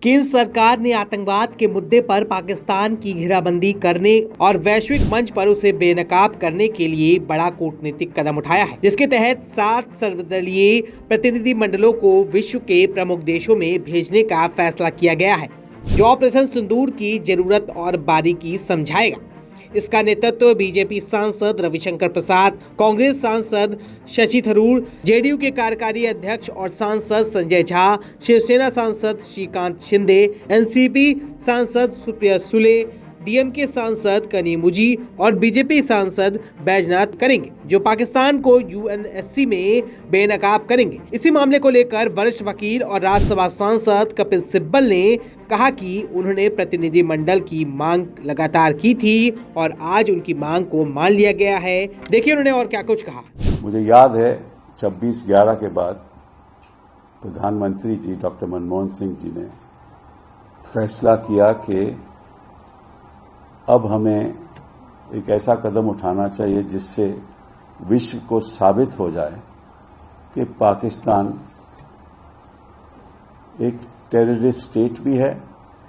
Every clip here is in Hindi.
केंद्र सरकार ने आतंकवाद के मुद्दे पर पाकिस्तान की घेराबंदी करने और वैश्विक मंच पर उसे बेनकाब करने के लिए बड़ा कूटनीतिक कदम उठाया है, जिसके तहत 7 सर्वदलीय प्रतिनिधि मंडलों को विश्व के प्रमुख देशों में भेजने का फैसला किया गया है, जो ऑपरेशन सिंदूर की जरूरत और बारीकी समझाएगा। इसका नेतृत्व बीजेपी सांसद रविशंकर प्रसाद, कांग्रेस सांसद शशि थरूर, जेडीयू के कार्यकारी अध्यक्ष और सांसद संजय झा, शिवसेना सांसद श्रीकांत शिंदे, एनसीपी सांसद सुप्रिया सुले, डीएमके सांसद कनी मुजी और बीजेपी सांसद बैजनाथ करेंगे, जो पाकिस्तान को यूएनएससी में बेनकाब करेंगे। इसी मामले को लेकर वरिष्ठ वकील और राज्यसभा सांसद कपिल सिब्बल ने कहा कि उन्होंने प्रतिनिधि मंडल की मांग लगातार की थी और आज उनकी मांग को मान लिया गया है। देखिए उन्होंने और क्या कुछ कहा। मुझे याद है 26/11 के बाद प्रधानमंत्री जी डॉक्टर मनमोहन सिंह जी ने फैसला किया कि अब हमें एक ऐसा कदम उठाना चाहिए जिससे विश्व को साबित हो जाए कि पाकिस्तान एक टेररिस्ट स्टेट भी है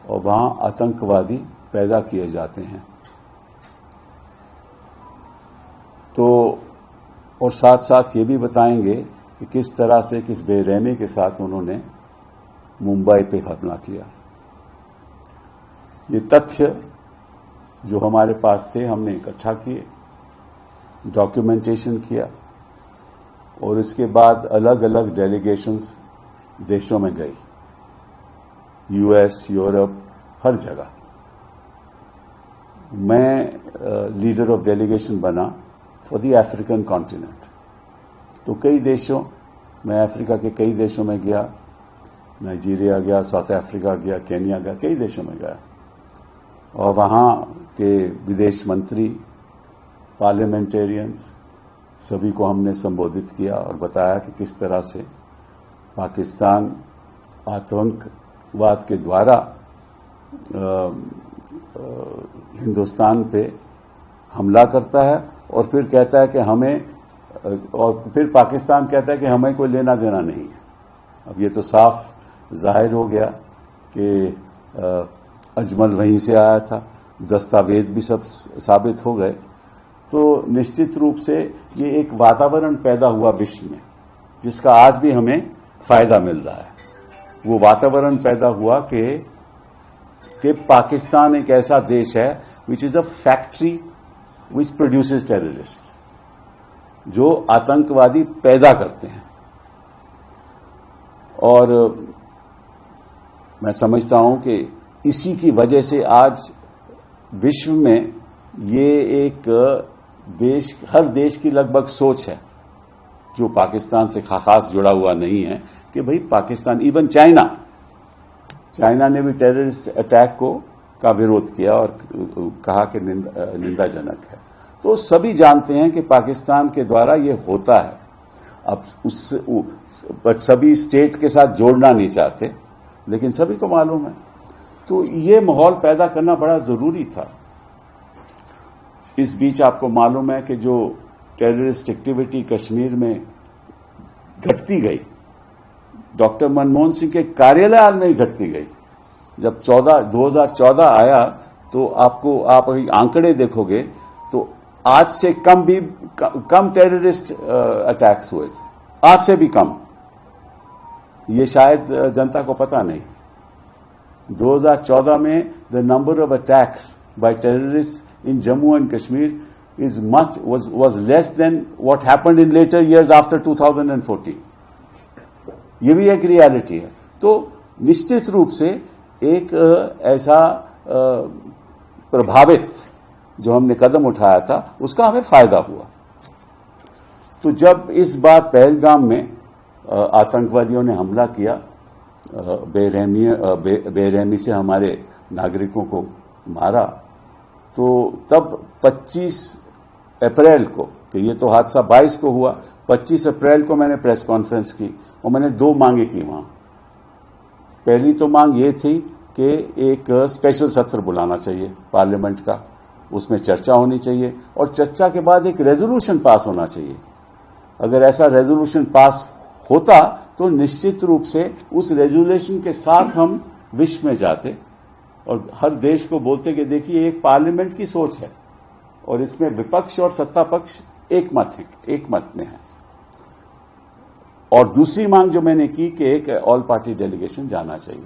और वहां आतंकवादी पैदा किए जाते हैं। तो और साथ साथ ये भी बताएंगे कि किस तरह से किस बेरहमी के साथ उन्होंने मुंबई पे हमला किया। ये तथ्य जो हमारे पास थे हमने इकट्ठा किए, डॉक्यूमेंटेशन किया और इसके बाद अलग अलग डेलीगेशंस देशों में गई, यूएस, यूरोप, हर जगह। मैं लीडर ऑफ डेलीगेशन बना फॉर द अफ्रीकन कॉन्टिनेंट। तो कई देशों, मैं अफ्रीका के कई देशों में गया, नाइजीरिया गया, साउथ अफ्रीका गया, केनिया गया, कई देशों में गया और वहां के विदेश मंत्री, पार्लियामेंटेरियंस सभी को हमने संबोधित किया और बताया कि किस तरह से पाकिस्तान आतंकवाद के द्वारा हिंदुस्तान पे हमला करता है और फिर कहता है कि हमें, और फिर पाकिस्तान कहता है कि हमें कोई लेना देना नहीं है। अब ये तो साफ जाहिर हो गया कि अजमल वहीं से आया था, दस्तावेज भी सब साबित हो गए। तो निश्चित रूप से ये एक वातावरण पैदा हुआ विश्व में जिसका आज भी हमें फायदा मिल रहा है। वो वातावरण पैदा हुआ कि पाकिस्तान एक ऐसा देश है which is a factory which produces terrorists, जो आतंकवादी पैदा करते हैं। और मैं समझता हूं कि इसी की वजह से आज विश्व में ये एक देश, हर देश की लगभग सोच है जो पाकिस्तान से खास जुड़ा हुआ नहीं है कि भाई पाकिस्तान, इवन चाइना ने भी टेररिस्ट अटैक का विरोध किया और कहा कि निंदाजनक है। तो सभी जानते हैं कि पाकिस्तान के द्वारा ये होता है। अब सभी स्टेट के साथ जोड़ना नहीं चाहते, लेकिन सभी को मालूम है। तो ये माहौल पैदा करना बड़ा जरूरी था। इस बीच आपको मालूम है कि जो टेररिस्ट एक्टिविटी कश्मीर में घटती गई, डॉक्टर मनमोहन सिंह के कार्यालय में ही घटती गई। जब 2014 आया तो आप आंकड़े देखोगे तो आज से कम टेररिस्ट अटैक्स हुए थे, आज से भी कम। ये शायद जनता को पता नहीं। 2014 में the number of attacks bye terrorist in Jammu and Kashmir was less than what happened in later years after 2014. ये भी एक रियलिटी है। तो निश्चित रूप से एक ऐसा प्रभावित जो हमने कदम उठाया था उसका हमें फायदा हुआ। तो जब इस बार पहलगाम में आतंकवादियों ने हमला किया, बेरहमी से हमारे नागरिकों को मारा, तो तब 25 अप्रैल को, कि ये तो हादसा 22 को हुआ, 25 अप्रैल को मैंने प्रेस कॉन्फ्रेंस की और मैंने 2 मांगे की वहां। पहली तो मांग ये थी कि एक स्पेशल सत्र बुलाना चाहिए पार्लियामेंट का, उसमें चर्चा होनी चाहिए और चर्चा के बाद एक रेजोल्यूशन पास होना चाहिए। अगर ऐसा रेजोल्यूशन पास होता तो निश्चित रूप से उस रेजोल्यूशन के साथ हम विश्व में जाते और हर देश को बोलते कि देखिए एक पार्लियामेंट की सोच है और इसमें विपक्ष और सत्ता पक्ष एक मत में है। और दूसरी मांग जो मैंने की कि एक ऑल पार्टी डेलीगेशन जाना चाहिए।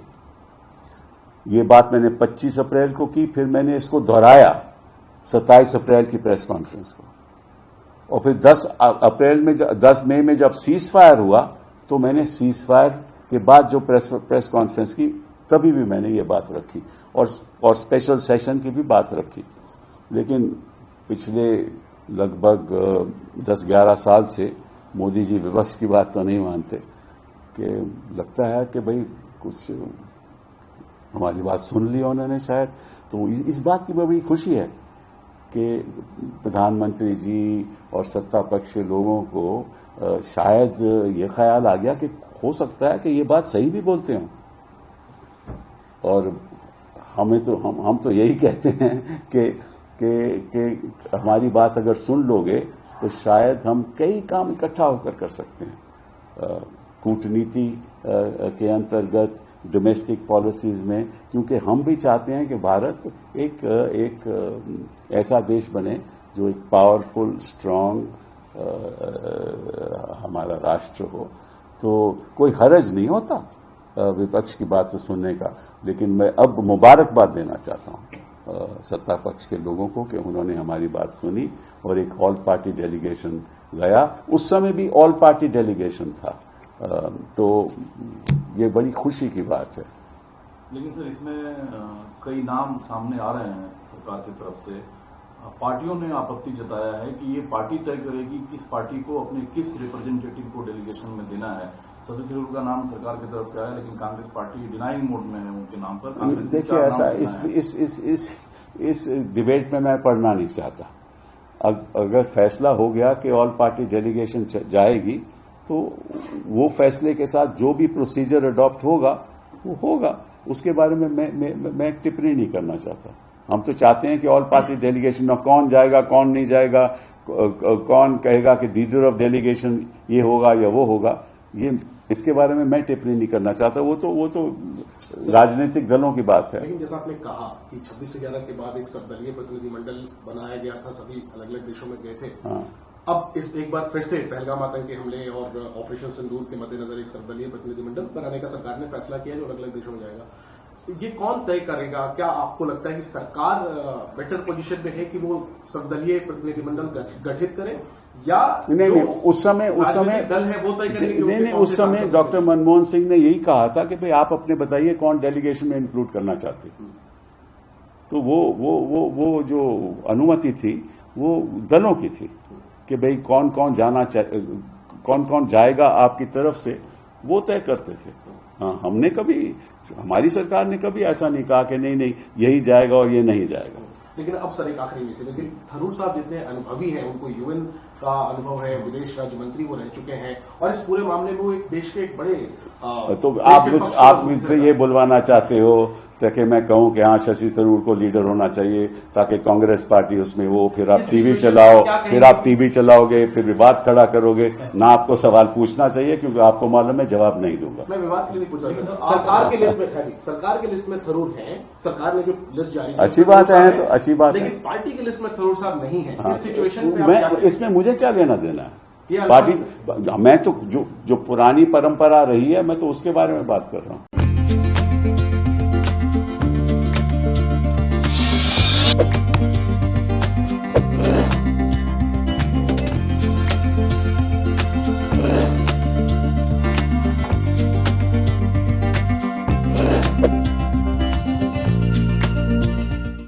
ये बात मैंने 25 अप्रैल को की, फिर मैंने इसको दोहराया 27 अप्रैल की प्रेस कॉन्फ्रेंस को, और फिर 10 मई में जब सीज फायर हुआ तो मैंने सीज फायर के बाद जो प्रेस कॉन्फ्रेंस की तभी भी मैंने ये बात रखी और स्पेशल सेशन की भी बात रखी। लेकिन पिछले लगभग 10-11 साल से मोदी जी विपक्ष की बात तो नहीं मानते, कि लगता है कि भाई कुछ हमारी बात सुन ली उन्होंने शायद। तो इस बात की बड़ी खुशी है कि प्रधानमंत्री जी और सत्ता पक्ष के लोगों को शायद ये ख्याल आ गया कि हो सकता है कि ये बात सही भी बोलते हों। और हम तो यही कहते हैं कि हमारी बात अगर सुन लोगे तो शायद हम कई काम इकट्ठा होकर कर सकते हैं कूटनीति के अंतर्गत, डोमेस्टिक पॉलिसीज में, क्योंकि हम भी चाहते हैं कि भारत एक ऐसा देश बने जो एक पावरफुल, स्ट्रांग हमारा राष्ट्र हो। तो कोई हरज नहीं होता विपक्ष की बात सुनने का। लेकिन मैं अब मुबारकबाद देना चाहता हूं सत्ता पक्ष के लोगों को कि उन्होंने हमारी बात सुनी और एक ऑल पार्टी डेलीगेशन गया। उस समय भी ऑल पार्टी डेलीगेशन था, तो ये बड़ी खुशी की बात है। लेकिन सर इसमें कई नाम सामने आ रहे हैं सरकार की तरफ से। पार्टियों ने आपत्ति जताया है कि ये पार्टी तय करेगी किस पार्टी को अपने किस रिप्रेजेंटेटिव को डेलीगेशन में देना है। शशि थरूर का नाम सरकार की तरफ से आया, लेकिन कांग्रेस पार्टी डिनाइंग मोड में है उनके नाम पर। देखिए ऐसा इस डिबेट में मैं पढ़ना नहीं चाहता। अगर फैसला हो गया कि ऑल पार्टी डेलीगेशन जाएगी तो वो फैसले के साथ जो भी प्रोसीजर अडॉप्ट होगा वो होगा। उसके बारे में मैं एक टिप्पणी नहीं करना चाहता। हम तो चाहते हैं कि ऑल पार्टी डेलीगेशन में कौन जाएगा कौन नहीं जाएगा, कौन कहेगा कि लीडर ऑफ डेलीगेशन ये होगा या वो होगा, ये इसके बारे में मैं टिप्पणी नहीं करना चाहता। वो तो राजनीतिक दलों की बात है। लेकिन जैसा आपने कहा कि 26/11 के बाद एक सर्वदलीय प्रतिनिधिमंडल बनाया गया था, सभी अलग अलग देशों में गए थे। हाँ। अब एक बार फिर से पहलगाम आतंकी हमले और ऑपरेशन सिंदूर के मद्देनजर एक सर्वदलीय प्रतिनिधिमंडल बनाने का सरकार ने फैसला किया जो अलग अलग देशों में जाएगा। ये कौन तय करेगा? क्या आपको लगता है कि सरकार बेटर पोजीशन में है कि वो सर्वदलीय प्रतिनिधिमंडल गठित करे, या नहीं, उस समय दल है वो तय करेंगे? नहीं, उस समय डॉक्टर मनमोहन सिंह ने यही कहा था कि भाई आप अपने बताइए कौन डेलीगेशन में इंक्लूड करना चाहते। तो वो जो अनुमति थी वो दलों की थी कि भाई कौन कौन जाएगा आपकी तरफ से, वो तय करते थे। हाँ, हमारी सरकार ने कभी ऐसा नहीं कहा कि नहीं यही जाएगा और ये नहीं जाएगा। लेकिन अब सर एक आखिरी में से, लेकिन थरूर साहब जितने अनुभवी हैं, उनको यूएन का अनुभव है, विदेश राज्य मंत्री वो रह चुके हैं, और इस पूरे मामले में वो एक देश के एक बड़े तो आप मुझसे ये बुलवाना चाहते हो ताकि मैं कहूं कि हाँ शशि थरूर को लीडर होना चाहिए ताकि कांग्रेस पार्टी उसमें वो, फिर आप टीवी चलाओगे, फिर विवाद खड़ा करोगे ना। आपको सवाल पूछना चाहिए क्योंकि आपको मालूम है जवाब नहीं दूंगा। मैं विवाद के लिए पूछ रहा हूं। सरकार के लिस्ट में थरूर है, सरकार ने जो लिस्ट जारी की अच्छी बात है, तो अच्छी बात है, लेकिन पार्टी की लिस्ट में थरूर साहब नहीं है। इस सिचुएशन में इसमें मुझे क्या लेना देना है? पार्टी, मैं तो जो पुरानी परंपरा रही है मैं तो उसके बारे में बात कर रहा हूं।